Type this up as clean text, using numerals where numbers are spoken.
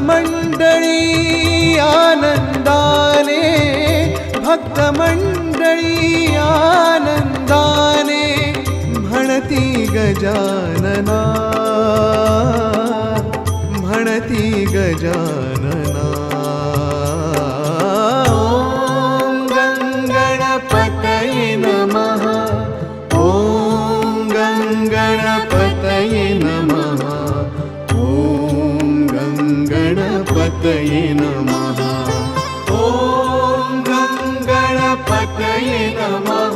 भक्तमंडळी आनंदाने, भक्तमंडळी आनंदाने म्हणती गजानना, म्हणती गजानना. ओम गणपतये नमः, ओम गणपतये नमः, ओम गणपतये नमः, ओम गणपतये नमः.